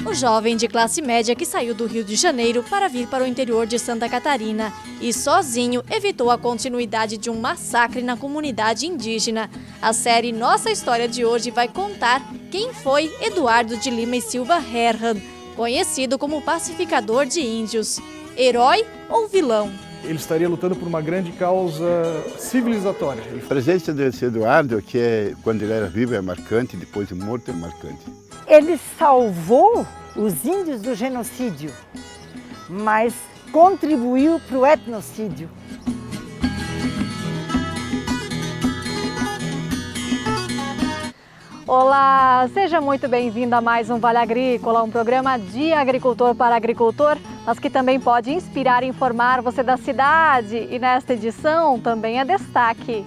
O jovem de classe média que saiu do Rio de Janeiro para vir para o interior de Santa Catarina e sozinho evitou a continuidade de um massacre na comunidade indígena. A série Nossa História de hoje vai contar quem foi Eduardo de Lima e Silva Herrmann, conhecido como pacificador de índios. Herói ou vilão? Ele estaria lutando por uma grande causa civilizatória. A presença desse Eduardo, que quando ele era vivo é marcante, depois de morto é marcante. Ele salvou os índios do genocídio, mas contribuiu para o etnocídio. Olá, seja muito bem-vindo a mais um Vale Agrícola, um programa de agricultor para agricultor, mas que também pode inspirar e informar você da cidade. E nesta edição também é destaque.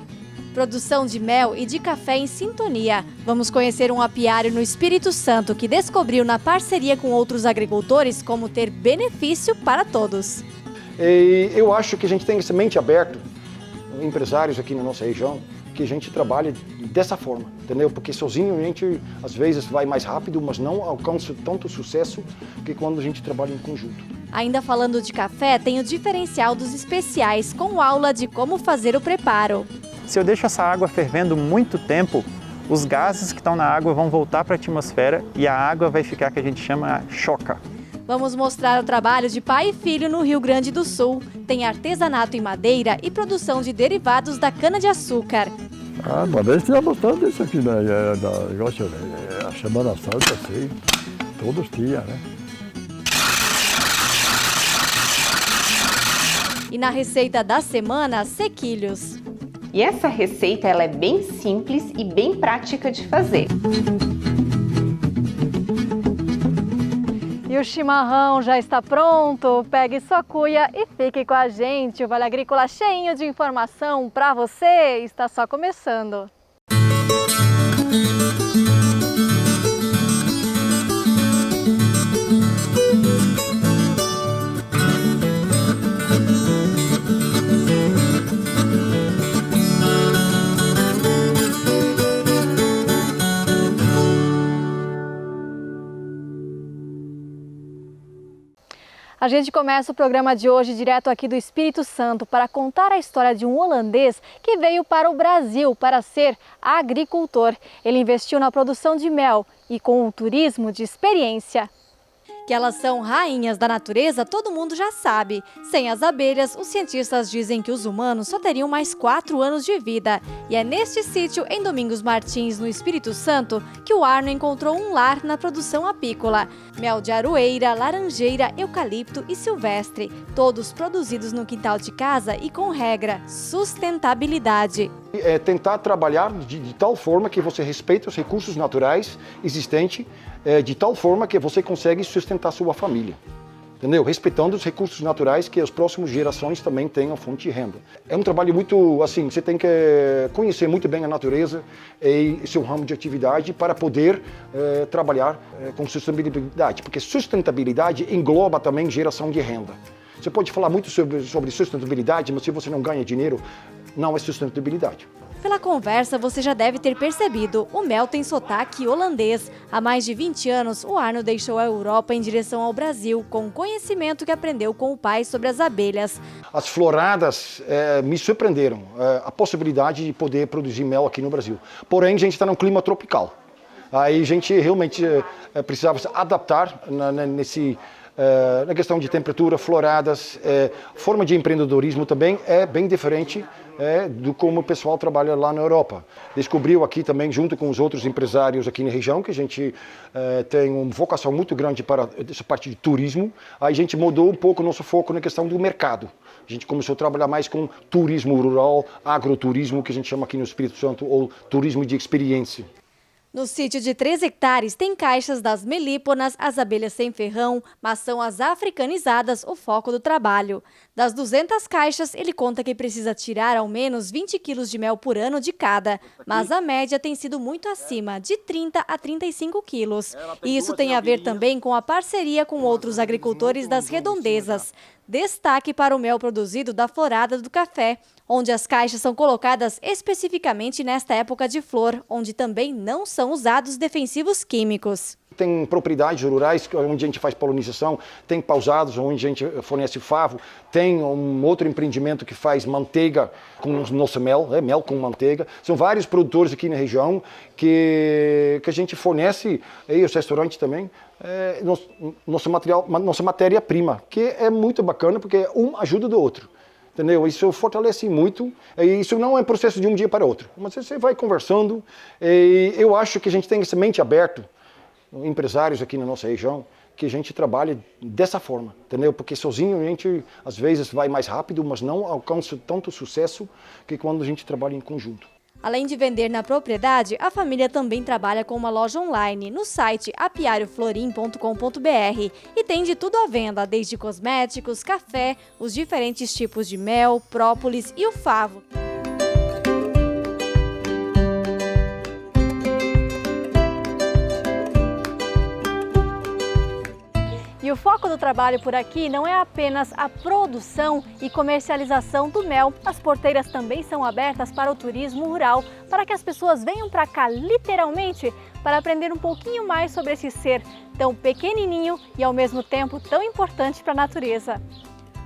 Produção de mel e de café em sintonia. Vamos conhecer um apiário no Espírito Santo que descobriu na parceria com outros agricultores como ter benefício para todos. Eu acho que a gente tem essa mente aberta, empresários aqui na nossa região, que a gente trabalha dessa forma, entendeu? Porque sozinho a gente às vezes vai mais rápido, mas não alcança tanto sucesso que quando a gente trabalha em conjunto. Ainda falando de café, tem o diferencial dos especiais com aula de como fazer o preparo. Se eu deixo essa água fervendo muito tempo, os gases que estão na água vão voltar para a atmosfera e a água vai ficar, que a gente chama choca. Vamos mostrar o trabalho de pai e filho no Rio Grande do Sul. Tem artesanato em madeira e produção de derivados da cana-de-açúcar. Uma vez tinha bastante isso aqui, né? A Semana Santa, assim, todos tinham, né? E na receita da semana, sequilhos. E essa receita ela é bem simples e bem prática de fazer. E o chimarrão já está pronto, pegue sua cuia e fique com a gente. O Vale Agrícola cheinho de informação para você está só começando. A gente começa o programa de hoje direto aqui do Espírito Santo para contar a história de um holandês que veio para o Brasil para ser agricultor. Ele investiu na produção de mel e com o turismo de experiência. Que elas são rainhas da natureza, todo mundo já sabe. Sem as abelhas, os cientistas dizem que os humanos só teriam mais 4 anos de vida. E é neste sítio, em Domingos Martins, no Espírito Santo, que o Arno encontrou um lar na produção apícola. Mel de aroeira, laranjeira, eucalipto e silvestre, todos produzidos no quintal de casa e com regra, sustentabilidade. É tentar trabalhar de tal forma que você respeita os recursos naturais existentes, de tal forma que você consegue sustentar sua família. Entendeu? Respeitando os recursos naturais, que as próximas gerações também tenham fonte de renda. É um trabalho muito, assim, você tem que conhecer muito bem a natureza e seu ramo de atividade para poder trabalhar com sustentabilidade, porque sustentabilidade engloba também geração de renda. Você pode falar muito sobre sustentabilidade, mas se você não ganha dinheiro, não é sustentabilidade. Pela conversa, você já deve ter percebido, o mel tem sotaque holandês. Há mais de 20 anos, o Arno deixou a Europa em direção ao Brasil, com o conhecimento que aprendeu com o pai sobre as abelhas. As floradas me surpreenderam, a possibilidade de poder produzir mel aqui no Brasil. Porém, a gente está num clima tropical. Aí a gente realmente precisava se adaptar na questão de temperatura, floradas, forma de empreendedorismo também é bem diferente do como o pessoal trabalha lá na Europa. Descobriu aqui também, junto com os outros empresários aqui na região, que a gente tem uma vocação muito grande para essa parte de turismo. Aí a gente mudou um pouco o nosso foco na questão do mercado. A gente começou a trabalhar mais com turismo rural, agroturismo, que a gente chama aqui no Espírito Santo, ou turismo de experiência. No sítio de 3 hectares tem caixas das melíponas, as abelhas sem ferrão, mas são as africanizadas o foco do trabalho. Das 200 caixas, ele conta que precisa tirar ao menos 20 quilos de mel por ano de cada, mas a média tem sido muito acima, de 30 a 35 quilos. E isso tem a ver também com a parceria com outros agricultores das redondezas. Destaque para o mel produzido da florada do café, onde as caixas são colocadas especificamente nesta época de flor, onde também não são usados defensivos químicos. Tem propriedades rurais onde a gente faz polinização, tem pousados onde a gente fornece favo, tem um outro empreendimento que faz manteiga com nosso mel, mel com manteiga. São vários produtores aqui na região que a gente fornece, e os restaurantes também, nossa matéria-prima, que é muito bacana porque um ajuda do outro. Entendeu? Isso fortalece muito, e isso não é processo de um dia para outro, mas você vai conversando, e eu acho que a gente tem essa mente aberta, empresários aqui na nossa região, que a gente trabalha dessa forma, entendeu? Porque sozinho a gente às vezes vai mais rápido, mas não alcança tanto sucesso que quando a gente trabalha em conjunto. Além de vender na propriedade, a família também trabalha com uma loja online no site apiarioflorim.com.br e tem de tudo à venda, desde cosméticos, café, os diferentes tipos de mel, própolis e o favo. E o foco do trabalho por aqui não é apenas a produção e comercialização do mel. As porteiras também são abertas para o turismo rural, para que as pessoas venham para cá literalmente para aprender um pouquinho mais sobre esse ser tão pequenininho e ao mesmo tempo tão importante para a natureza.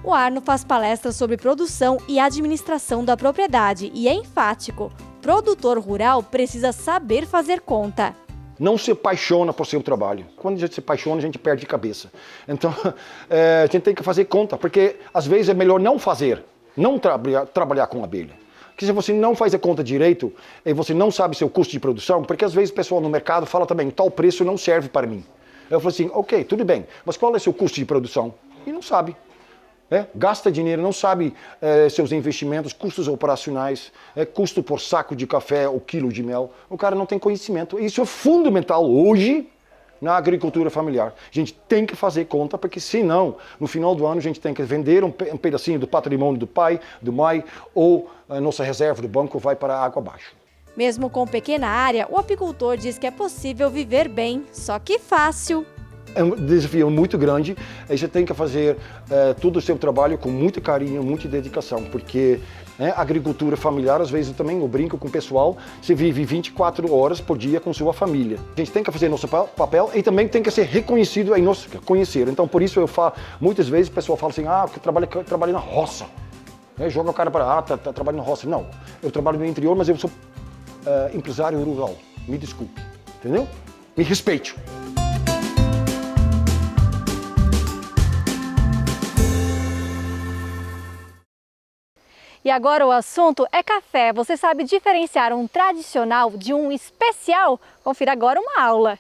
O Arno faz palestras sobre produção e administração da propriedade e é enfático: produtor rural precisa saber fazer conta. Não se apaixona por seu trabalho. Quando a gente se apaixona, a gente perde a cabeça. Então, a gente tem que fazer conta, porque às vezes é melhor não fazer, não trabalhar com abelha. Porque se você não faz a conta direito, e você não sabe seu custo de produção, porque às vezes o pessoal no mercado fala também, tal preço não serve para mim. Eu falo assim, ok, tudo bem, mas qual é seu custo de produção? E não sabe. Gasta dinheiro, não sabe seus investimentos, custos operacionais, custo por saco de café ou quilo de mel. O cara não tem conhecimento. Isso é fundamental hoje na agricultura familiar. A gente tem que fazer conta, porque senão, no final do ano, a gente tem que vender um pedacinho do patrimônio do pai, do mãe, ou a nossa reserva do banco vai para a água abaixo. Mesmo com pequena área, o apicultor diz que é possível viver bem, só que fácil. É um desafio muito grande, e você tem que fazer todo o seu trabalho com muito carinho, muita dedicação, porque a agricultura familiar, às vezes também eu brinco com o pessoal, você vive 24 horas por dia com sua família. A gente tem que fazer nosso papel e também tem que ser reconhecido em nosso conhecer. Então, por isso eu falo, muitas vezes o pessoal fala assim, eu trabalho na roça. Joga o cara para, tá trabalhando na roça. Não, eu trabalho no interior, mas eu sou empresário rural. Me desculpe, entendeu? Me respeite. E agora o assunto é café. Você sabe diferenciar um tradicional de um especial? Confira agora uma aula.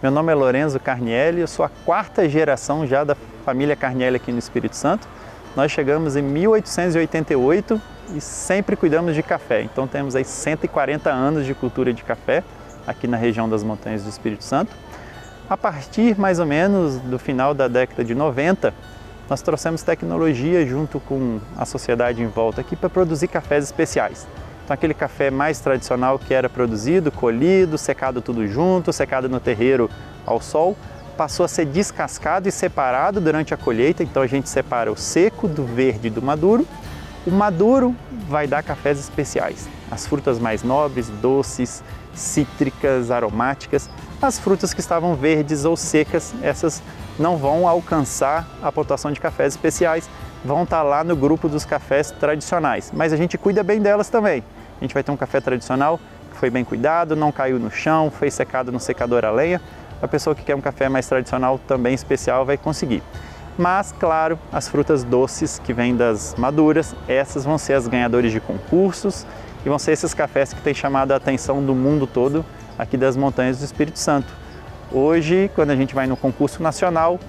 Meu nome é Lorenzo Carnielli, eu sou a 4ª geração já da família Carnielli aqui no Espírito Santo. Nós chegamos em 1888 e sempre cuidamos de café. Então temos aí 140 anos de cultura de café aqui na região das Montanhas do Espírito Santo. A partir mais ou menos do final da década de 90, nós trouxemos tecnologia junto com a sociedade em volta aqui para produzir cafés especiais. Então aquele café mais tradicional que era produzido, colhido, secado tudo junto, secado no terreiro ao sol, passou a ser descascado e separado durante a colheita. Então a gente separa o seco do verde e do maduro. O maduro vai dar cafés especiais, as frutas mais nobres, doces, cítricas, aromáticas. As frutas que estavam verdes ou secas, essas não vão alcançar a pontuação de cafés especiais, vão estar lá no grupo dos cafés tradicionais, mas a gente cuida bem delas também. A gente vai ter um café tradicional que foi bem cuidado, não caiu no chão, foi secado no secador a lenha. A pessoa que quer um café mais tradicional, também especial, vai conseguir. Mas, claro, as frutas doces que vêm das maduras, essas vão ser as ganhadoras de concursos e vão ser esses cafés que têm chamado a atenção do mundo todo aqui das Montanhas do Espírito Santo. Hoje, quando a gente vai no concurso nacional,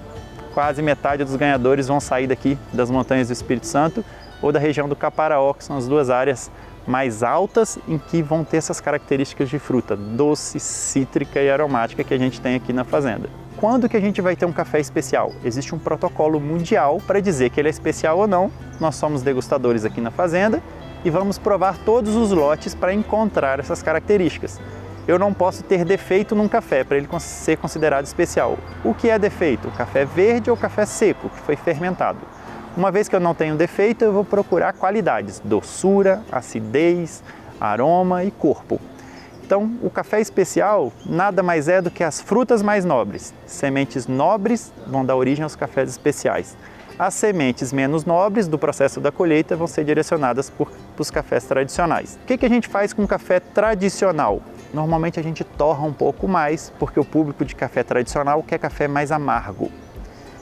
quase metade dos ganhadores vão sair daqui das Montanhas do Espírito Santo ou da região do Caparaó, que são as duas áreas mais altas em que vão ter essas características de fruta, doce, cítrica e aromática que a gente tem aqui na fazenda. Quando que a gente vai ter um café especial? Existe um protocolo mundial para dizer que ele é especial ou não. Nós somos degustadores aqui na fazenda e vamos provar todos os lotes para encontrar essas características. Eu não posso ter defeito num café para ele ser considerado especial. O que é defeito? O café verde ou café seco, que foi fermentado. Uma vez que eu não tenho defeito, eu vou procurar qualidades: doçura, acidez, aroma e corpo. Então, o café especial nada mais é do que as frutas mais nobres. Sementes nobres vão dar origem aos cafés especiais. As sementes menos nobres do processo da colheita vão ser direcionadas para os cafés tradicionais. O que a gente faz com o café tradicional? Normalmente a gente torra um pouco mais, porque o público de café tradicional quer café mais amargo.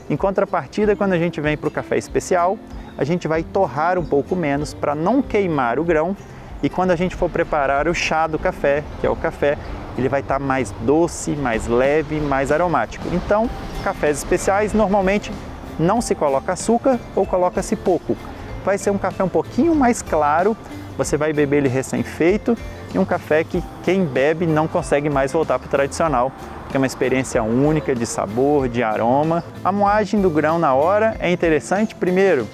Em contrapartida, quando a gente vem para o café especial, a gente vai torrar um pouco menos para não queimar o grão, e quando a gente for preparar o chá do café, que é o café, ele vai estar mais doce, mais leve, mais aromático. Então, cafés especiais normalmente não se coloca açúcar ou coloca-se pouco. Vai ser um café um pouquinho mais claro, você vai beber ele recém-feito, e um café que quem bebe não consegue mais voltar para o tradicional, porque é uma experiência única de sabor, de aroma. A moagem do grão na hora é interessante. Primeiro,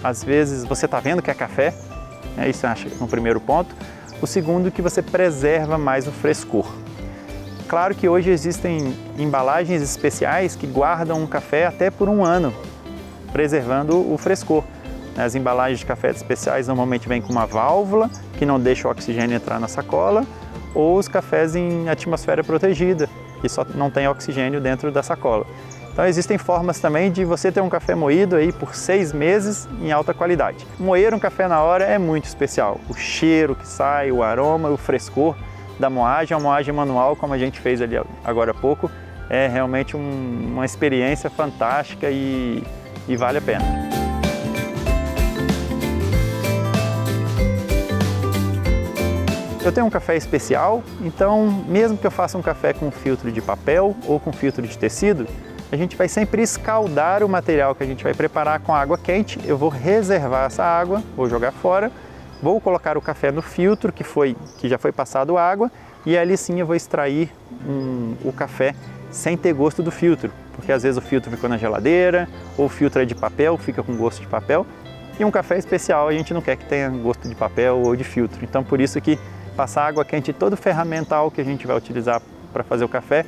às vezes você está vendo que é café, isso eu acho que é um primeiro ponto. O segundo, que você preserva mais o frescor. Claro que hoje existem embalagens especiais que guardam um café até por 1 ano, preservando o frescor. As embalagens de cafés especiais normalmente vêm com uma válvula que não deixa o oxigênio entrar na sacola, ou os cafés em atmosfera protegida, que só não tem oxigênio dentro da sacola. Então existem formas também de você ter um café moído aí por 6 meses em alta qualidade. Moer um café na hora é muito especial. O cheiro que sai, o aroma, o frescor da moagem, a moagem manual, como a gente fez ali agora há pouco, é realmente uma experiência fantástica e vale a pena. Eu tenho um café especial, então mesmo que eu faça um café com filtro de papel ou com filtro de tecido, a gente vai sempre escaldar o material que a gente vai preparar com água quente. Eu vou reservar essa água, vou jogar fora, vou colocar o café no filtro que já foi passado água, e ali sim eu vou extrair o café sem ter gosto do filtro, porque às vezes o filtro ficou na geladeira, ou o filtro é de papel, fica com gosto de papel, e um café especial a gente não quer que tenha gosto de papel ou de filtro. Então por isso que passar água quente em todo o ferramental que a gente vai utilizar para fazer o café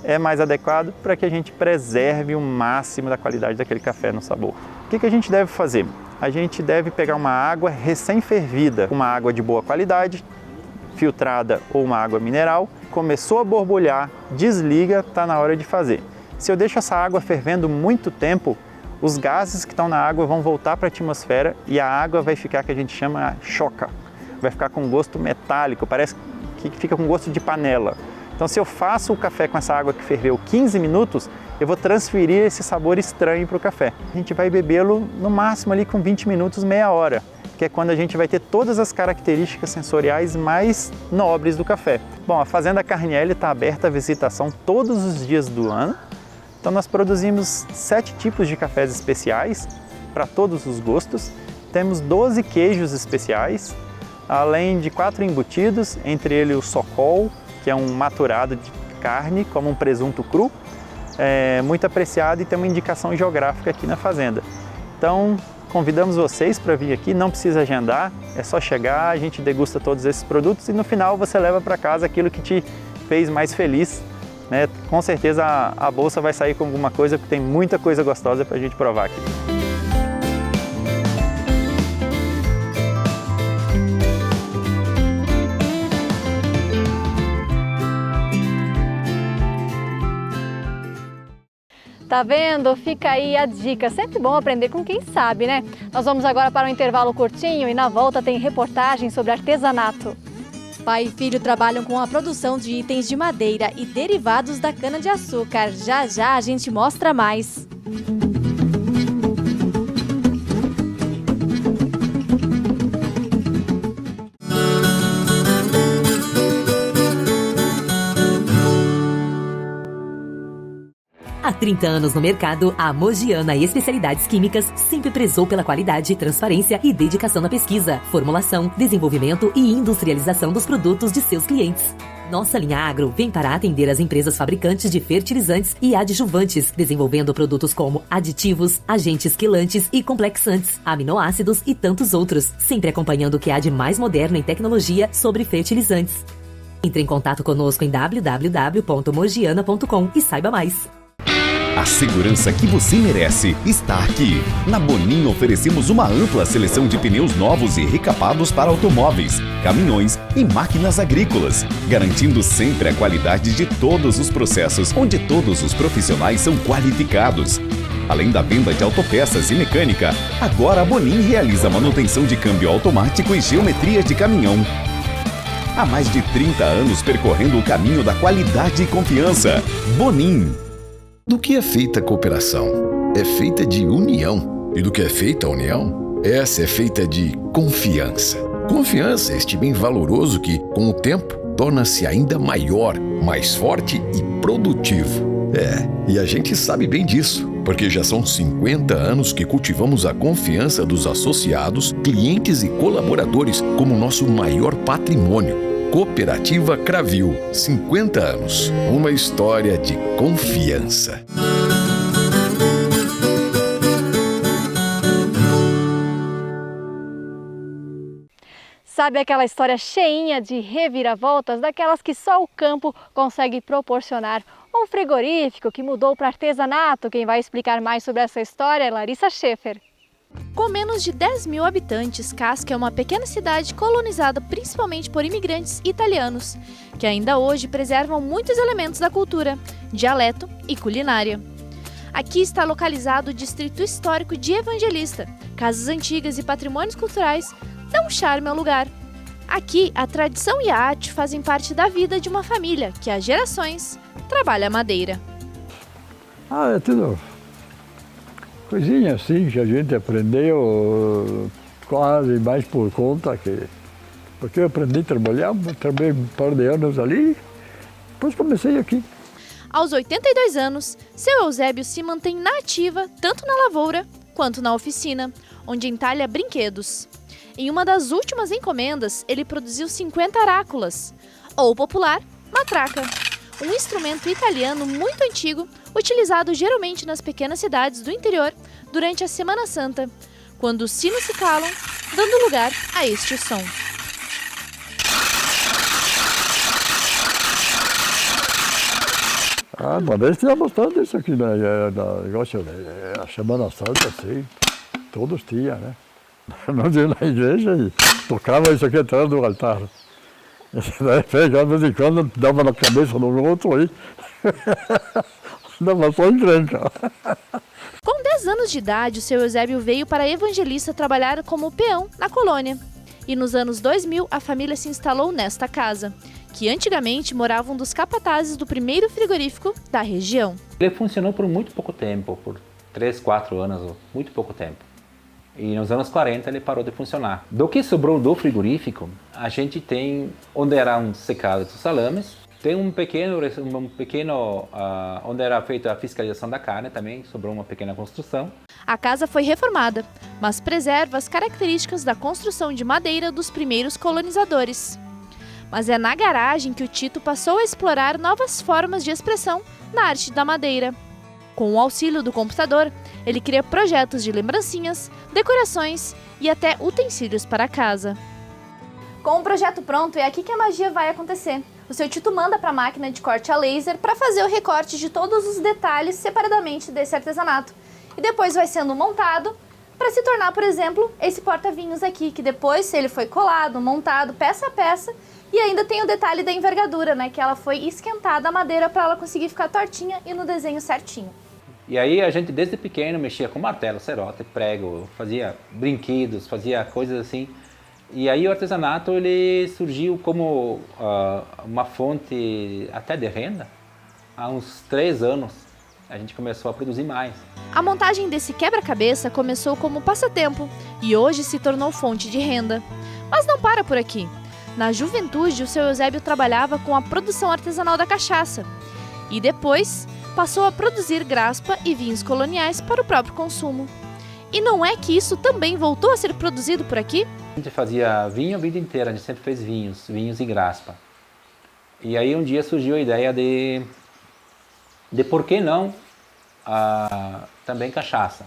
é mais adequado para que a gente preserve o máximo da qualidade daquele café no sabor. O que a gente deve fazer? A gente deve pegar uma água recém-fervida, uma água de boa qualidade, filtrada ou uma água mineral, começou a borbulhar, desliga, está na hora de fazer. Se eu deixo essa água fervendo muito tempo, os gases que estão na água vão voltar para a atmosfera e a água vai ficar, que a gente chama choca, vai ficar com gosto metálico, parece que fica com gosto de panela. Então se eu faço o café com essa água que ferveu 15 minutos, eu vou transferir esse sabor estranho para o café. A gente vai bebê-lo no máximo ali com 20 minutos, meia hora, que é quando a gente vai ter todas as características sensoriais mais nobres do café. Bom, a Fazenda Carnielli está aberta à visitação todos os dias do ano, então nós produzimos 7 tipos de cafés especiais para todos os gostos, temos 12 queijos especiais, além de 4 embutidos, entre eles o socol, que é um maturado de carne, como um presunto cru, muito apreciado e tem uma indicação geográfica aqui na fazenda. Então, convidamos vocês para vir aqui, não precisa agendar, é só chegar, a gente degusta todos esses produtos e no final você leva para casa aquilo que te fez mais feliz, né? Com certeza a bolsa vai sair com alguma coisa, porque tem muita coisa gostosa para a gente provar aqui. Tá vendo? Fica aí a dica. Sempre bom aprender com quem sabe, né? Nós vamos agora para um intervalo curtinho e na volta tem reportagem sobre artesanato. Pai e filho trabalham com a produção de itens de madeira e derivados da cana-de-açúcar. Já já a gente mostra mais. Há 30 anos no mercado, a Mogiana Especialidades Químicas sempre prezou pela qualidade, transparência e dedicação na pesquisa, formulação, desenvolvimento e industrialização dos produtos de seus clientes. Nossa linha Agro vem para atender as empresas fabricantes de fertilizantes e adjuvantes, desenvolvendo produtos como aditivos, agentes quelantes e complexantes, aminoácidos e tantos outros, sempre acompanhando o que há de mais moderno em tecnologia sobre fertilizantes. Entre em contato conosco em www.mogiana.com e saiba mais. A segurança que você merece está aqui. Na Bonin oferecemos uma ampla seleção de pneus novos e recapados para automóveis, caminhões e máquinas agrícolas, garantindo sempre a qualidade de todos os processos, onde todos os profissionais são qualificados. Além da venda de autopeças e mecânica, agora a Bonin realiza manutenção de câmbio automático e geometria de caminhão. Há mais de 30 anos percorrendo o caminho da qualidade e confiança. Bonin. Do que é feita a cooperação? É feita de união. E do que é feita a união? Essa é feita de confiança. Confiança é este bem valoroso que, com o tempo, torna-se ainda maior, mais forte e produtivo. E a gente sabe bem disso, porque já são 50 anos que cultivamos a confiança dos associados, clientes e colaboradores como nosso maior patrimônio. Cooperativa Cravil, 50 anos. Uma história de confiança. Sabe aquela história cheinha de reviravoltas, daquelas que só o campo consegue proporcionar? Um frigorífico que mudou para artesanato. Quem vai explicar mais sobre essa história é Larissa Schaefer. Com menos de 10 mil habitantes, Casca é uma pequena cidade colonizada principalmente por imigrantes italianos, que ainda hoje preservam muitos elementos da cultura, dialeto e culinária. Aqui está localizado o Distrito Histórico de Evangelista. Casas antigas e patrimônios culturais dão charme ao lugar. Aqui, a tradição e a arte fazem parte da vida de uma família que há gerações trabalha a madeira. É tudo coisinha assim que a gente aprendeu quase mais por conta porque eu aprendi a trabalhei um par de anos ali, depois comecei aqui. Aos 82 anos, seu Eusébio se mantém na ativa tanto na lavoura quanto na oficina, onde entalha brinquedos. Em uma das últimas encomendas, ele produziu 50 aráculas, ou popular, matraca, um instrumento italiano muito antigo, utilizado geralmente nas pequenas cidades do interior durante a Semana Santa, quando os sinos se calam, dando lugar a este som. Mas eles tinham bastante isso aqui, né? A Semana Santa, assim, todos tinham, né? Nós íamos na igreja e tocava isso aqui atrás do altar. Daí pegava de vez em quando, dava na cabeça do outro aí. Dava só encrenca. Com 10 anos de idade, o seu Eusébio veio para Evangelista trabalhar como peão na colônia. E nos anos 2000, a família se instalou nesta casa, que antigamente morava um dos capatazes do primeiro frigorífico da região. Ele funcionou por muito pouco tempo, por 3, 4 anos, muito pouco tempo. E nos anos 40 ele parou de funcionar. Do que sobrou do frigorífico, a gente tem, onde era um secado de salames, tem um pequeno onde era feita a fiscalização da carne também, sobrou uma pequena construção. A casa foi reformada, mas preserva as características da construção de madeira dos primeiros colonizadores. Mas é na garagem que o Tito passou a explorar novas formas de expressão na arte da madeira. Com o auxílio do computador, ele cria projetos de lembrancinhas, decorações e até utensílios para a casa. Com o projeto pronto, é aqui que a magia vai acontecer. O seu Tito manda para a máquina de corte a laser para fazer o recorte de todos os detalhes separadamente desse artesanato. E depois vai sendo montado para se tornar, por exemplo, esse porta-vinhos aqui, que depois ele foi colado, montado peça a peça. E ainda tem o detalhe da envergadura, né? Que ela foi esquentada a madeira para ela conseguir ficar tortinha e no desenho certinho. E aí a gente desde pequeno mexia com martelo, cerote, prego, fazia brinquedos, fazia coisas assim. E aí o artesanato ele surgiu como uma fonte até de renda. Há uns 3 anos a gente começou a produzir mais. A montagem desse quebra-cabeça começou como passatempo e hoje se tornou fonte de renda. Mas não para por aqui. Na juventude, o seu Eusébio trabalhava com a produção artesanal da cachaça. E depois passou a produzir graspa e vinhos coloniais para o próprio consumo. E não é que isso também voltou a ser produzido por aqui? A gente fazia vinho a vida inteira, a gente sempre fez vinhos e graspa. E aí um dia surgiu a ideia de por que não também cachaça.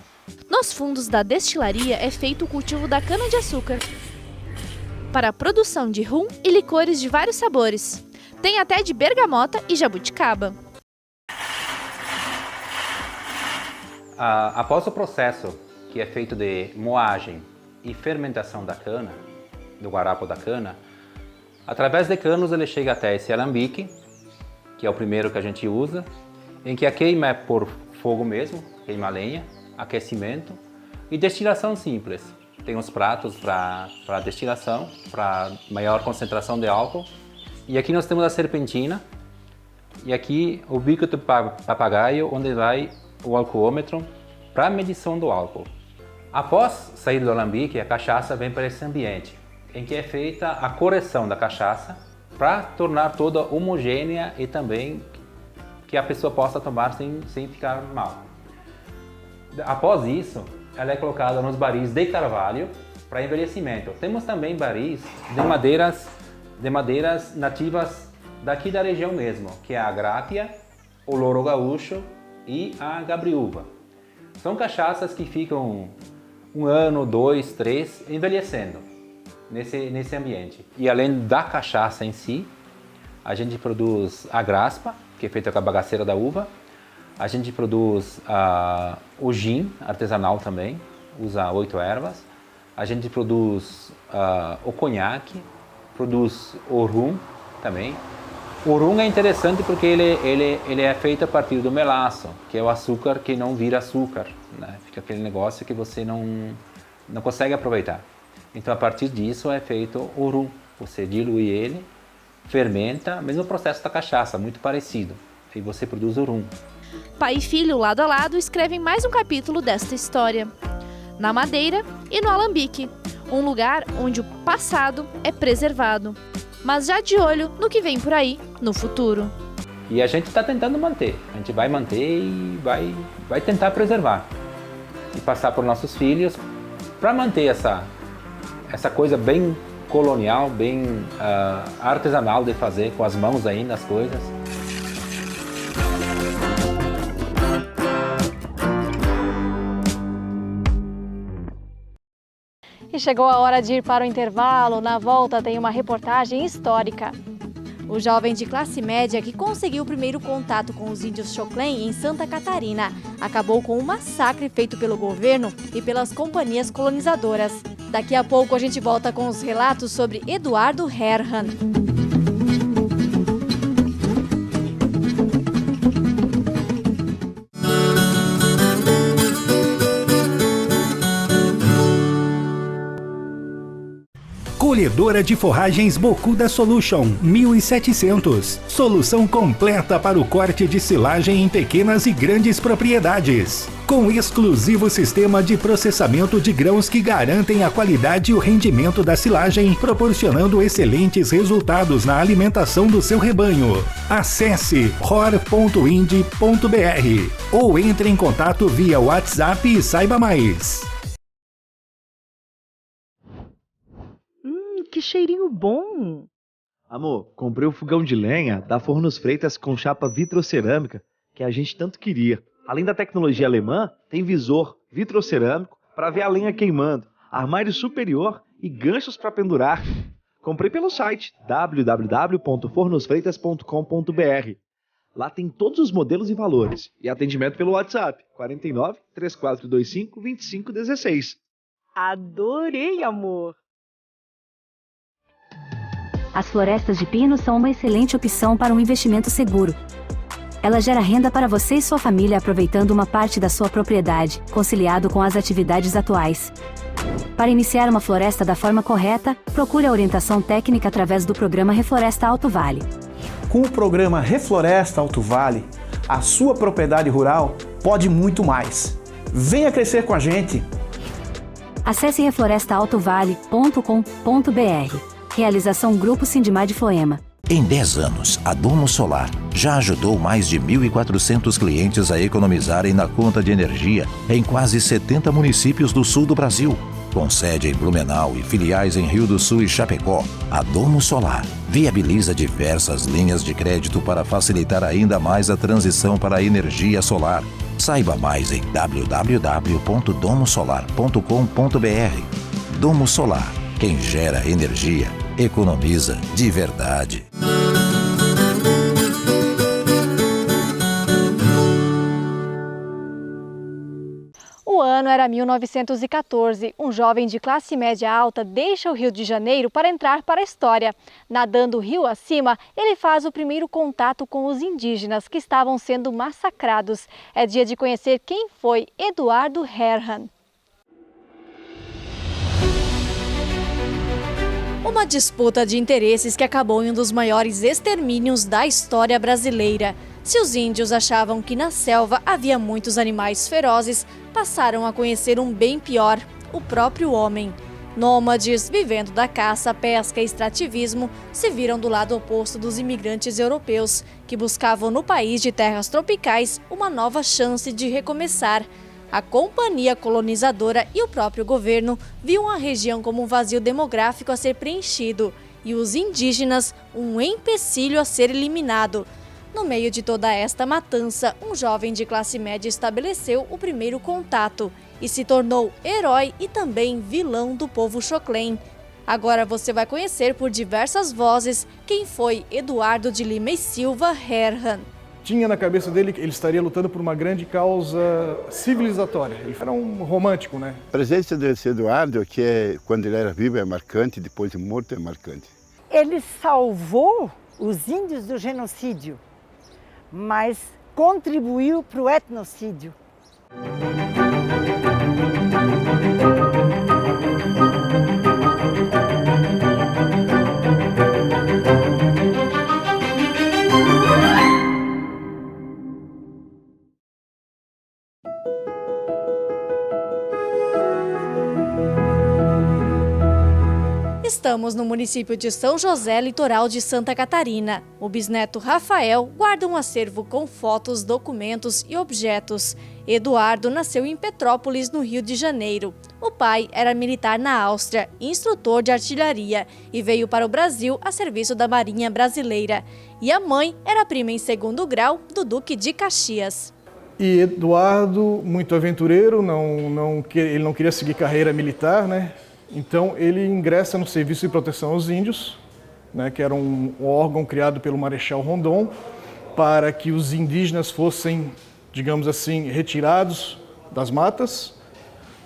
Nos fundos da destilaria é feito o cultivo da cana-de-açúcar para a produção de rum e licores de vários sabores. Tem até de bergamota e jabuticaba. Após o processo, que é feito de moagem e fermentação da cana, do guarapo da cana, através de canos ele chega até esse alambique, que é o primeiro que a gente usa, em que a queima é por fogo mesmo, queima a lenha, aquecimento e destilação simples. Tem os pratos para destilação, para maior concentração de álcool. E aqui nós temos a serpentina e aqui o bico do papagaio, onde vai o alcoômetro para a medição do álcool. Após sair do alambique, a cachaça vem para esse ambiente, em que é feita a correção da cachaça para tornar toda homogênea e também que a pessoa possa tomar sem ficar mal. Após isso, ela é colocada nos barris de carvalho para envelhecimento. Temos também barris de madeiras nativas daqui da região mesmo, que é a grápia, o louro gaúcho e a gabriúva. São cachaças que ficam 1 ano, 2, 3, envelhecendo nesse ambiente. E além da cachaça em si, a gente produz a graspa, que é feita com a bagaceira da uva. A gente produz o gin artesanal também, usa 8 ervas. A gente produz o conhaque, produz o rum também. O rum é interessante porque ele é feito a partir do melaço, que é o açúcar que não vira açúcar, né? Fica aquele negócio que você não consegue aproveitar. Então, a partir disso é feito o rum. Você dilui ele, fermenta, mesmo processo da cachaça, muito parecido. E você produz o rum. Pai e filho, lado a lado, escrevem mais um capítulo desta história. Na madeira e no alambique, um lugar onde o passado é preservado, mas já de olho no que vem por aí no futuro. E a gente está tentando manter, a gente vai manter e vai tentar preservar. E passar para os nossos filhos para manter essa coisa bem colonial, bem artesanal de fazer com as mãos ainda as coisas. E chegou a hora de ir para o intervalo. Na volta tem uma reportagem histórica. O jovem de classe média que conseguiu o primeiro contato com os índios Xoclen em Santa Catarina acabou com um massacre feito pelo governo e pelas companhias colonizadoras. Daqui a pouco a gente volta com os relatos sobre Eduardo Herrmann. Colhedora de forragens Bocuda Solution 1700. Solução completa para o corte de silagem em pequenas e grandes propriedades. Com exclusivo sistema de processamento de grãos que garantem a qualidade e o rendimento da silagem, proporcionando excelentes resultados na alimentação do seu rebanho. Acesse ror.ind.br ou entre em contato via WhatsApp e saiba mais. Que cheirinho bom! Amor, comprei um fogão de lenha da Fornos Freitas com chapa vitrocerâmica que a gente tanto queria. Além da tecnologia alemã, tem visor vitrocerâmico para ver a lenha queimando, armário superior e ganchos para pendurar. Comprei pelo site www.fornosfreitas.com.br. Lá tem todos os modelos e valores e atendimento pelo WhatsApp 49 3425 2516. Adorei, amor! As florestas de pino são uma excelente opção para um investimento seguro. Ela gera renda para você e sua família aproveitando uma parte da sua propriedade, conciliado com as atividades atuais. Para iniciar uma floresta da forma correta, procure a orientação técnica através do programa Refloresta Alto Vale. Com o programa Refloresta Alto Vale, a sua propriedade rural pode muito mais. Venha crescer com a gente! Acesse reflorestaaltovale.com.br. Realização Grupo Sindimar de Foema. Em 10 anos, a Domo Solar já ajudou mais de 1.400 clientes a economizarem na conta de energia em quase 70 municípios do sul do Brasil. Com sede em Blumenau e filiais em Rio do Sul e Chapecó, a Domo Solar viabiliza diversas linhas de crédito para facilitar ainda mais a transição para a energia solar. Saiba mais em www.domosolar.com.br. Domo Solar. Quem gera energia, economiza de verdade. O ano era 1914. Um jovem de classe média alta deixa o Rio de Janeiro para entrar para a história. Nadando o rio acima, ele faz o primeiro contato com os indígenas que estavam sendo massacrados. É dia de conhecer quem foi Eduardo Herrmann. Uma disputa de interesses que acabou em um dos maiores extermínios da história brasileira. Se os índios achavam que na selva havia muitos animais ferozes, passaram a conhecer um bem pior, o próprio homem. Nômades, vivendo da caça, pesca e extrativismo, se viram do lado oposto dos imigrantes europeus, que buscavam no país de terras tropicais uma nova chance de recomeçar. A companhia colonizadora e o próprio governo viam a região como um vazio demográfico a ser preenchido e os indígenas um empecilho a ser eliminado. No meio de toda esta matança, um jovem de classe média estabeleceu o primeiro contato e se tornou herói e também vilão do povo Xoclen. Agora você vai conhecer por diversas vozes quem foi Eduardo de Lima e Silva Herrmann. Tinha na cabeça dele que ele estaria lutando por uma grande causa civilizatória. Ele era um romântico, né? A presença desse Eduardo, quando ele era vivo é marcante, depois de morto é marcante. Ele salvou os índios do genocídio, mas contribuiu para o etnocídio. Estamos no município de São José, litoral de Santa Catarina. O bisneto Rafael guarda um acervo com fotos, documentos e objetos. Eduardo nasceu em Petrópolis, no Rio de Janeiro. O pai era militar na Áustria, instrutor de artilharia, e veio para o Brasil a serviço da Marinha Brasileira. E a mãe era prima em segundo grau do Duque de Caxias. E Eduardo, muito aventureiro, ele não queria seguir carreira militar, né? Então ele ingressa no Serviço de Proteção aos Índios, né, que era um órgão criado pelo Marechal Rondon para que os indígenas fossem, digamos assim, retirados das matas,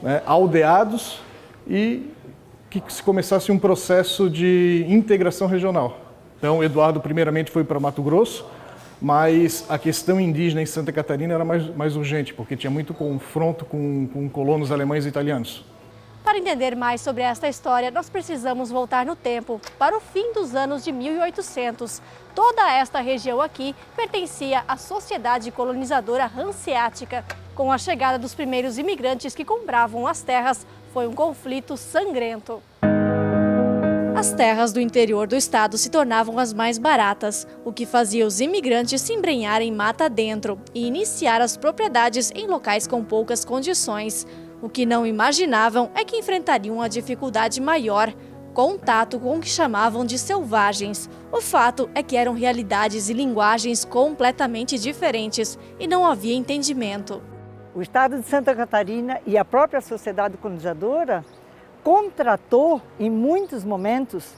né, aldeados e que se começasse um processo de integração regional. Então Eduardo primeiramente foi para Mato Grosso, mas a questão indígena em Santa Catarina era mais urgente, porque tinha muito confronto com colonos alemães e italianos. Para entender mais sobre esta história, nós precisamos voltar no tempo, para o fim dos anos de 1800. Toda esta região aqui pertencia à sociedade colonizadora hanseática. Com a chegada dos primeiros imigrantes que compravam as terras, foi um conflito sangrento. As terras do interior do estado se tornavam as mais baratas, o que fazia os imigrantes se embrenharem mata dentro e iniciar as propriedades em locais com poucas condições. O que não imaginavam é que enfrentariam uma dificuldade maior, contato com o que chamavam de selvagens. O fato é que eram realidades e linguagens completamente diferentes e não havia entendimento. O estado de Santa Catarina e a própria sociedade colonizadora contratou, em muitos momentos,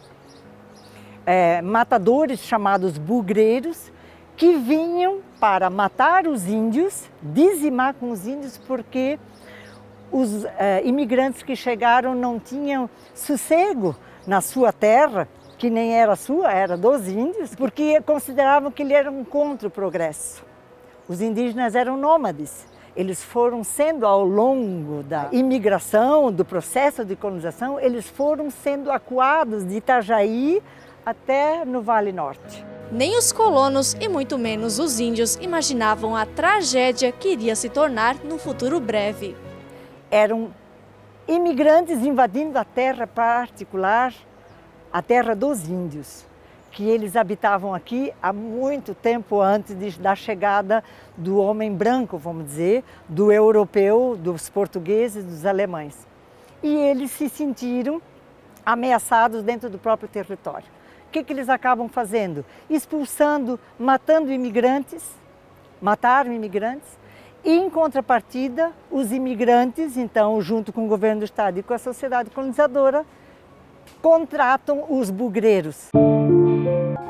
matadores chamados bugreiros, que vinham para matar os índios, dizimar com os índios, porque os imigrantes que chegaram não tinham sossego na sua terra, que nem era sua, era dos índios, porque consideravam que ele era contra o progresso. Os indígenas eram nômades. Eles foram sendo, ao longo da imigração, do processo de colonização, eles foram sendo acuados de Itajaí até no Vale Norte. Nem os colonos e muito menos os índios imaginavam a tragédia que iria se tornar no futuro breve. Eram imigrantes invadindo a terra particular, a terra dos índios, que eles habitavam aqui há muito tempo antes da chegada do homem branco, vamos dizer, do europeu, dos portugueses, dos alemães. e eles se sentiram ameaçados dentro do próprio território. O que eles acabam fazendo? Expulsando, mataram imigrantes, e em contrapartida, os imigrantes, então, junto com o governo do estado e com a sociedade colonizadora, contratam os bugreiros.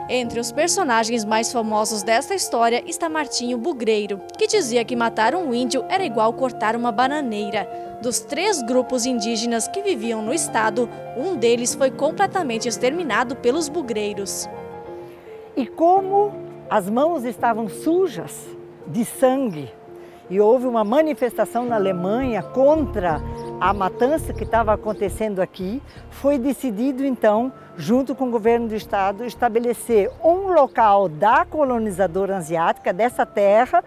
Entre os personagens mais famosos desta história está Martinho Bugreiro, que dizia que matar um índio era igual cortar uma bananeira. Dos 3 grupos indígenas que viviam no estado, um deles foi completamente exterminado pelos bugreiros. E como as mãos estavam sujas de sangue, e houve uma manifestação na Alemanha contra a matança que estava acontecendo aqui, foi decidido então, junto com o governo do estado, estabelecer um local da colonizadora asiática, dessa terra,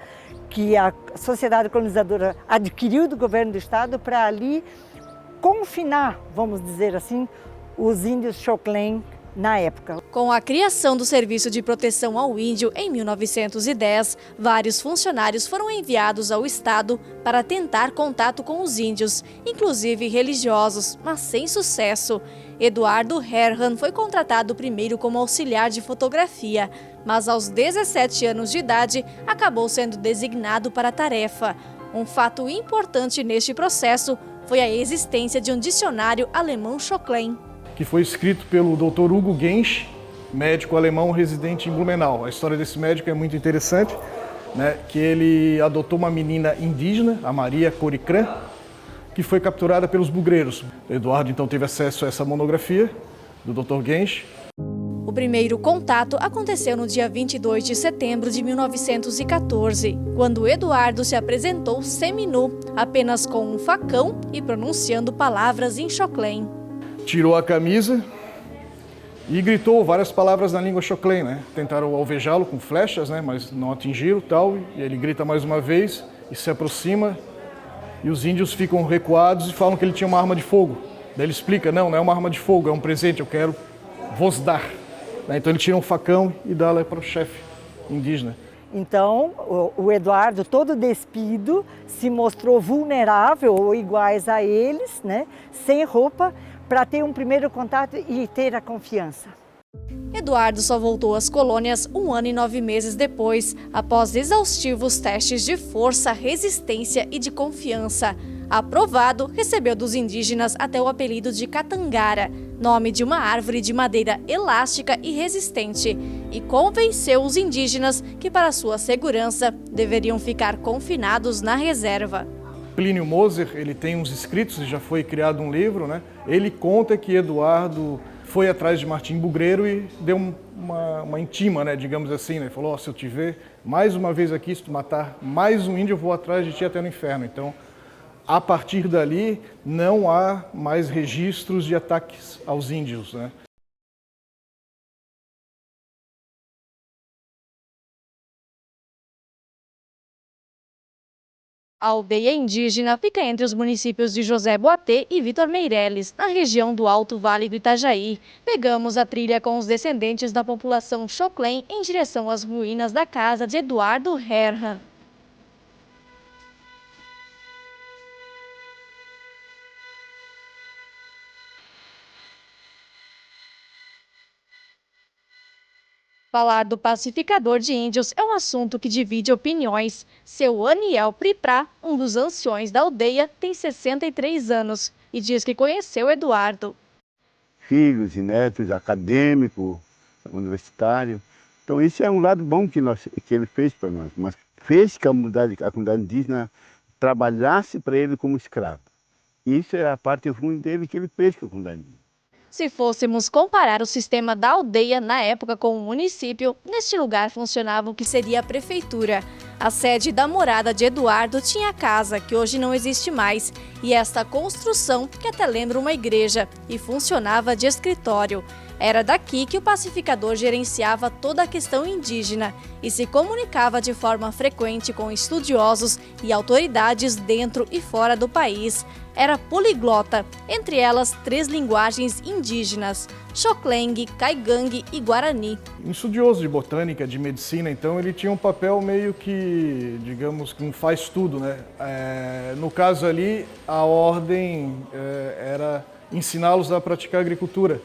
que a sociedade colonizadora adquiriu do governo do estado, para ali confinar, vamos dizer assim, os índios Xoklen na época. Com a criação do Serviço de Proteção ao Índio em 1910, vários funcionários foram enviados ao estado para tentar contato com os índios, inclusive religiosos, mas sem sucesso. Eduardo Herrmann foi contratado primeiro como auxiliar de fotografia, mas aos 17 anos de idade acabou sendo designado para a tarefa. Um fato importante neste processo foi a existência de um dicionário alemão Xoklen, que foi escrito pelo Dr. Hugo Gensch, médico alemão residente em Blumenau. A história desse médico é muito interessante, né, que ele adotou uma menina indígena, a Maria Coricrã, que foi capturada pelos bugreiros. Eduardo então teve acesso a essa monografia do Dr. Gensch. O primeiro contato aconteceu no dia 22 de setembro de 1914, quando Eduardo se apresentou seminu, apenas com um facão e pronunciando palavras em Xoklen. Tirou a camisa e gritou várias palavras na língua Xoklen, né? Tentaram alvejá-lo com flechas, né? Mas não atingiram, tal. E ele grita mais uma vez e se aproxima. E os índios ficam recuados e falam que ele tinha uma arma de fogo. Daí ele explica, não é uma arma de fogo, é um presente, eu quero vos dar. Então ele tira um facão e dá lá para o chefe indígena. Então, o Eduardo, todo despido, se mostrou vulnerável ou iguais a eles, né? Sem roupa, para ter um primeiro contato e ter a confiança. Eduardo só voltou às colônias 1 ano e 9 meses depois, após exaustivos testes de força, resistência e de confiança. Aprovado, recebeu dos indígenas até o apelido de Catangara, nome de uma árvore de madeira elástica e resistente, e convenceu os indígenas que, para sua segurança, deveriam ficar confinados na reserva. Plínio Moser, ele tem uns escritos, já foi criado um livro, né? Ele conta que Eduardo foi atrás de Martim Bugreiro e deu uma intima, né? Digamos assim, né? Falou, se eu te ver mais uma vez aqui, se tu matar mais um índio, eu vou atrás de ti até no inferno. Então, a partir dali, não há mais registros de ataques aos índios, né? A aldeia indígena fica entre os municípios de José Boatê e Vitor Meireles, na região do Alto Vale do Itajaí. Pegamos a trilha com os descendentes da população Xoklen em direção às ruínas da casa de Eduardo Herrmann. Falar do pacificador de índios é um assunto que divide opiniões. Seu Aniel Priprá, um dos anciões da aldeia, tem 63 anos e diz que conheceu Eduardo. Filhos e netos, acadêmico, universitário. Então isso é um lado bom que ele fez para nós. Mas fez que a comunidade indígena trabalhasse para ele como escravo. Isso é a parte ruim dele que ele fez com a comunidade indígena. Se fôssemos comparar o sistema da aldeia na época com o município, neste lugar funcionava o que seria a prefeitura. A sede da morada de Eduardo tinha a casa, que hoje não existe mais, e esta construção, que até lembra uma igreja, e funcionava de escritório. Era daqui que o pacificador gerenciava toda a questão indígena e se comunicava de forma frequente com estudiosos e autoridades dentro e fora do país. Era poliglota, entre elas 3 linguagens indígenas: Xocleng, Caigangue e Guarani. Um estudioso de botânica, de medicina, então, ele tinha um papel meio que, digamos, que um faz tudo, né? No caso ali, a ordem era ensiná-los a praticar agricultura.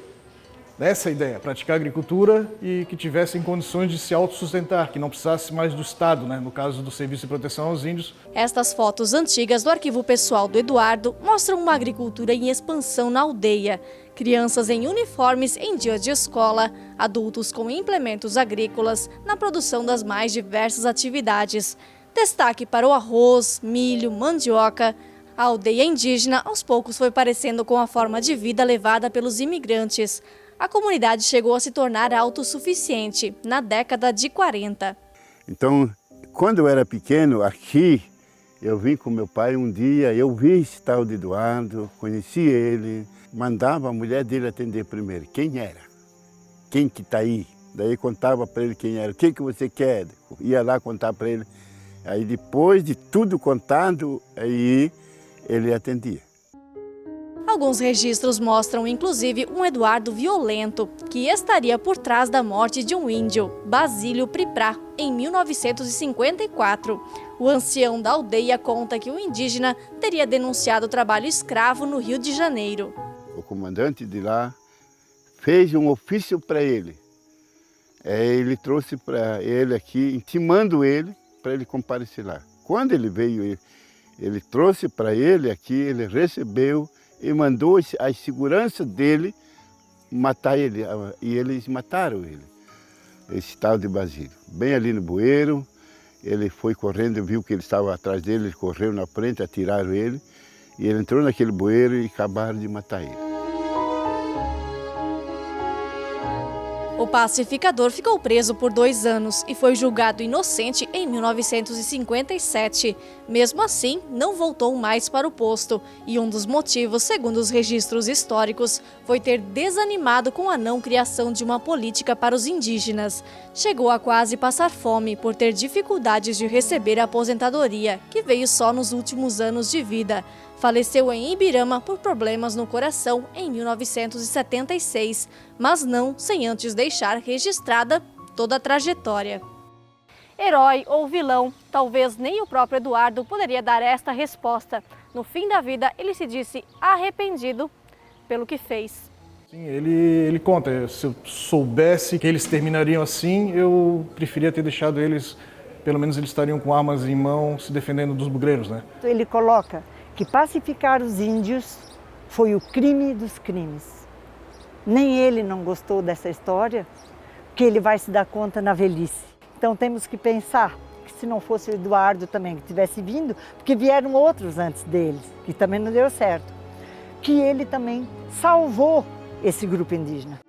Essa é a ideia, praticar agricultura e que tivessem condições de se autossustentar, que não precisasse mais do Estado, né? No caso do Serviço de Proteção aos Índios. Estas fotos antigas do arquivo pessoal do Eduardo mostram uma agricultura em expansão na aldeia. Crianças em uniformes em dia de escola, adultos com implementos agrícolas na produção das mais diversas atividades. Destaque para o arroz, milho, mandioca. A aldeia indígena aos poucos foi parecendo com a forma de vida levada pelos imigrantes. A comunidade chegou a se tornar autossuficiente na década de 40. Então, quando eu era pequeno, aqui, eu vim com meu pai um dia, eu vi esse tal de Eduardo, conheci ele, mandava a mulher dele atender primeiro. Quem era? Quem que está aí? Daí contava para ele quem era. O que você quer? Ia lá contar para ele. Aí depois de tudo contado, aí ele atendia. Alguns registros mostram, inclusive, um Eduardo violento, que estaria por trás da morte de um índio, Basílio Priprá, em 1954. O ancião da aldeia conta que o indígena teria denunciado o trabalho escravo no Rio de Janeiro. O comandante de lá fez um ofício para ele. Ele trouxe para ele aqui, intimando ele para ele comparecer lá. Quando ele veio, ele trouxe para ele aqui, ele recebeu e mandou a segurança dele matar ele. E eles mataram ele, esse tal de Basílio. Bem ali no bueiro, ele foi correndo, viu que ele estava atrás dele, ele correu na frente, atiraram ele. E ele entrou naquele bueiro e acabaram de matar ele. O pacificador ficou preso por 2 anos e foi julgado inocente em 1957. Mesmo assim, não voltou mais para o posto. E um dos motivos, segundo os registros históricos, foi ter desanimado com a não criação de uma política para os indígenas. Chegou a quase passar fome por ter dificuldades de receber a aposentadoria, que veio só nos últimos anos de vida. Faleceu em Ibirama por problemas no coração em 1976, mas não sem antes deixar registrada toda a trajetória. Herói ou vilão, talvez nem o próprio Eduardo poderia dar esta resposta. No fim da vida, ele se disse arrependido pelo que fez. Sim, ele conta, se eu soubesse que eles terminariam assim, eu preferia ter deixado eles, pelo menos eles estariam com armas em mão, se defendendo dos bugreiros, né? Ele coloca que pacificar os índios foi o crime dos crimes. Nem ele não gostou dessa história, que ele vai se dar conta na velhice. Então temos que pensar que se não fosse o Eduardo também que tivesse vindo, porque vieram outros antes deles, que também não deu certo, que ele também salvou esse grupo indígena.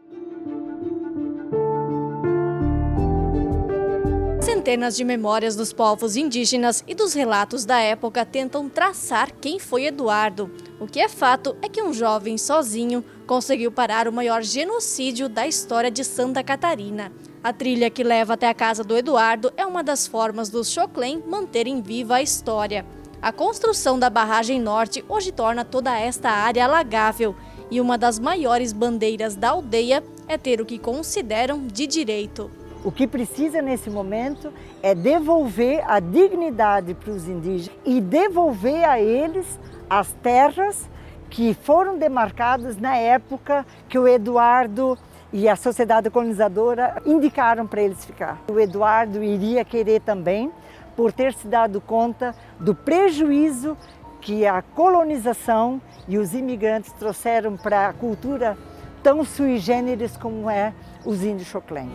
Centenas de memórias dos povos indígenas e dos relatos da época tentam traçar quem foi Eduardo. O que é fato é que um jovem sozinho conseguiu parar o maior genocídio da história de Santa Catarina. A trilha que leva até a casa do Eduardo é uma das formas dos Xoclém manterem viva a história. A construção da barragem norte hoje torna toda esta área alagável e uma das maiores bandeiras da aldeia é ter o que consideram de direito. O que precisa nesse momento é devolver a dignidade para os indígenas e devolver a eles as terras que foram demarcadas na época que o Eduardo e a sociedade colonizadora indicaram para eles ficar. O Eduardo iria querer também, por ter se dado conta do prejuízo que a colonização e os imigrantes trouxeram para a cultura tão sui generis como é os índios Xoclém.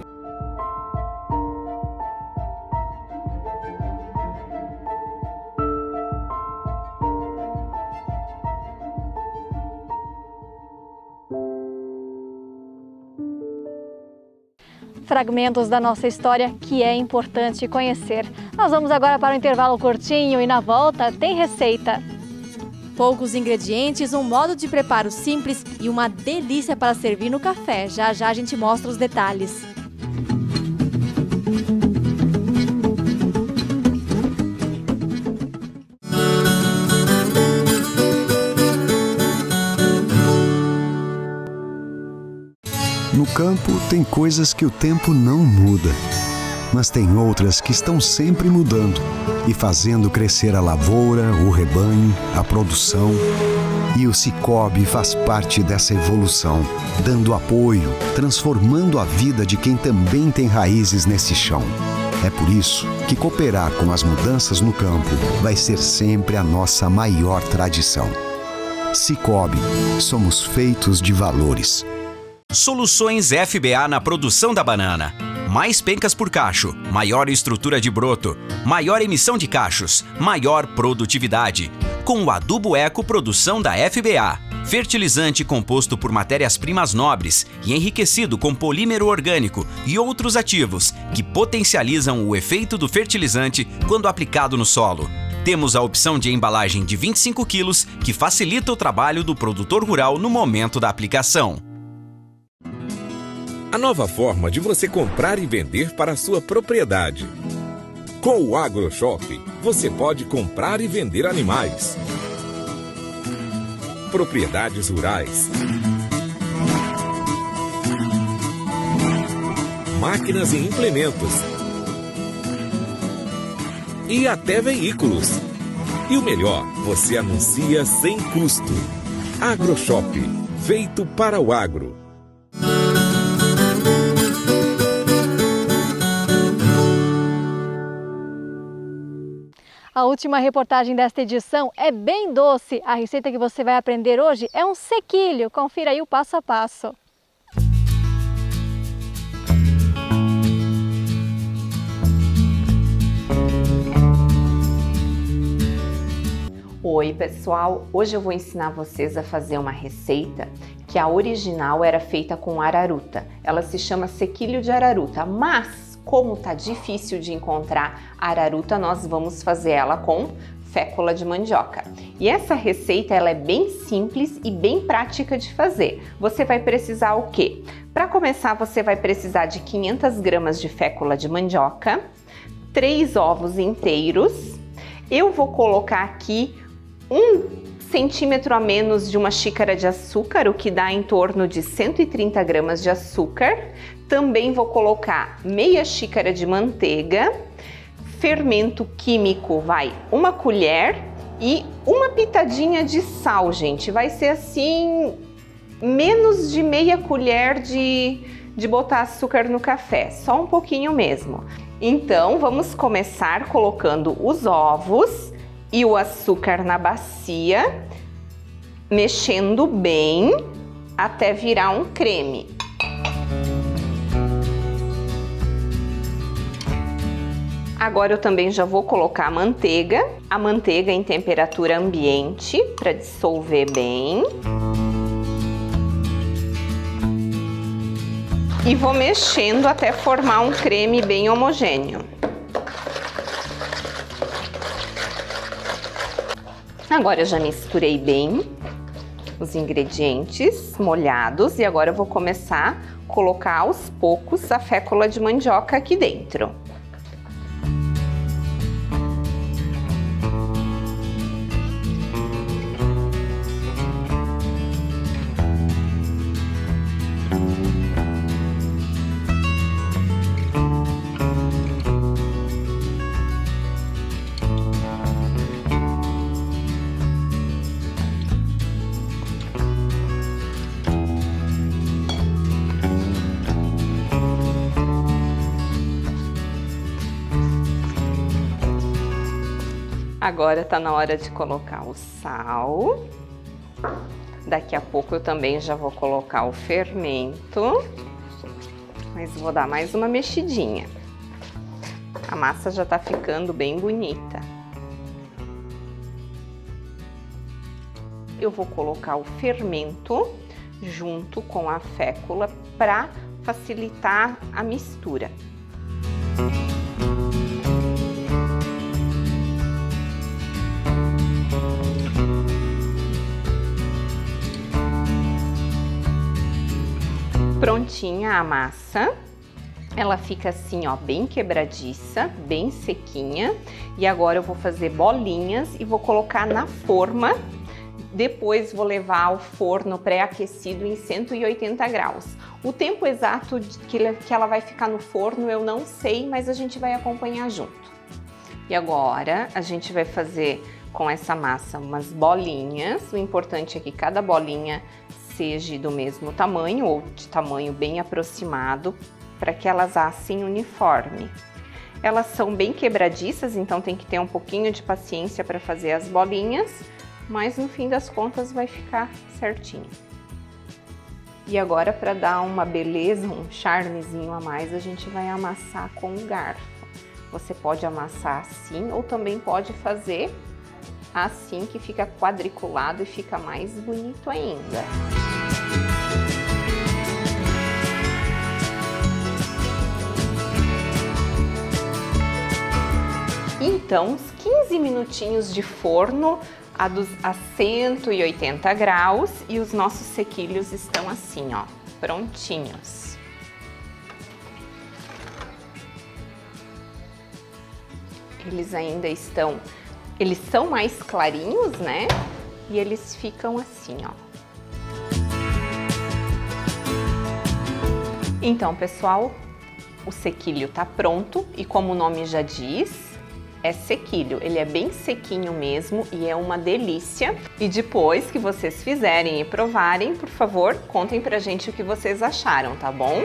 Fragmentos da nossa história que é importante conhecer. Nós vamos agora para um intervalo curtinho e na volta tem receita. Poucos ingredientes, um modo de preparo simples e uma delícia para servir no café. Já já a gente mostra os detalhes. No campo, tem coisas que o tempo não muda, mas tem outras que estão sempre mudando e fazendo crescer a lavoura, o rebanho, a produção. E o Sicoob faz parte dessa evolução, dando apoio, transformando a vida de quem também tem raízes nesse chão. É por isso que cooperar com as mudanças no campo vai ser sempre a nossa maior tradição. Sicoob, somos feitos de valores. Soluções FBA na produção da banana. Mais pencas por cacho, maior estrutura de broto, maior emissão de cachos, maior produtividade. Com o Adubo Eco Produção da FBA. Fertilizante composto por matérias-primas nobres e enriquecido com polímero orgânico e outros ativos que potencializam o efeito do fertilizante quando aplicado no solo. Temos a opção de embalagem de 25 quilos que facilita o trabalho do produtor rural no momento da aplicação. A nova forma de você comprar e vender para a sua propriedade. Com o AgroShop, você pode comprar e vender animais, propriedades rurais, máquinas e implementos, e até veículos. E o melhor, você anuncia sem custo. AgroShop, feito para o agro. A última reportagem desta edição é bem doce. A receita que você vai aprender hoje é um sequilho. Confira aí o passo a passo. Oi pessoal, hoje eu vou ensinar vocês a fazer uma receita que a original era feita com araruta. Ela se chama sequilho de araruta, mas como tá difícil de encontrar araruta, nós vamos fazer ela com fécula de mandioca. E essa receita ela é bem simples e bem prática de fazer. Você vai precisar o quê? Para começar, você vai precisar de 500 gramas de fécula de mandioca, 3 ovos inteiros. Eu vou colocar aqui 1 centímetro a menos de uma xícara de açúcar, o que dá em torno de 130 gramas de açúcar. Também vou colocar meia xícara de manteiga, fermento químico vai 1 colher e uma pitadinha de sal, gente. Vai ser assim, menos de meia colher de botar açúcar no café, só um pouquinho mesmo. Então vamos começar colocando os ovos e o açúcar na bacia, mexendo bem até virar um creme. Agora eu também já vou colocar a manteiga em temperatura ambiente para dissolver bem. E vou mexendo até formar um creme bem homogêneo. Agora eu já misturei bem os ingredientes molhados e agora eu vou começar a colocar aos poucos a fécula de mandioca aqui dentro. Agora tá na hora de colocar o sal. Daqui a pouco eu também já vou colocar o fermento. Mas vou dar mais uma mexidinha. A massa já tá ficando bem bonita. Eu vou colocar o fermento junto com a fécula para facilitar a mistura. prontinha a massa. Ela fica assim, ó, bem quebradiça, bem sequinha. E agora eu vou fazer bolinhas e vou colocar na forma. Depois vou levar ao forno pré-aquecido em 180 graus. O tempo exato que ela vai ficar no forno eu não sei, mas a gente vai acompanhar junto. E agora a gente vai fazer com essa massa umas bolinhas. O importante é que cada bolinha seja do mesmo tamanho ou de tamanho bem aproximado para que elas assem uniforme. Elas são bem quebradiças, então tem que ter um pouquinho de paciência para fazer as bolinhas, mas no fim das contas vai ficar certinho. E agora, para dar uma beleza, um charmezinho a mais, a gente vai amassar com um garfo. Você pode amassar assim ou também pode fazer assim, que fica quadriculado e fica mais bonito ainda. Então, uns 15 minutinhos de forno a 180 graus e os nossos sequilhos estão assim, ó, prontinhos. Eles ainda estão, eles são mais clarinhos, né? E eles ficam assim, ó. Então, pessoal, o sequilho tá pronto e como o nome já diz, é sequilho. Ele é bem sequinho mesmo e é uma delícia. E depois que vocês fizerem e provarem, por favor, contem pra gente o que vocês acharam, tá bom?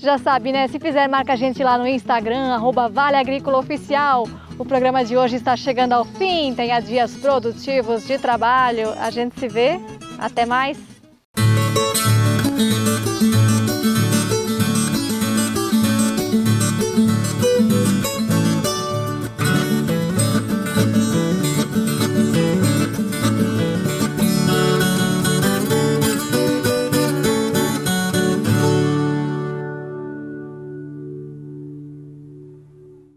Já sabe, né? Se fizer, marca a gente lá no Instagram, @ValeAgrícolaOficial. O programa de hoje está chegando ao fim, tenha dias produtivos de trabalho. A gente se vê, até mais!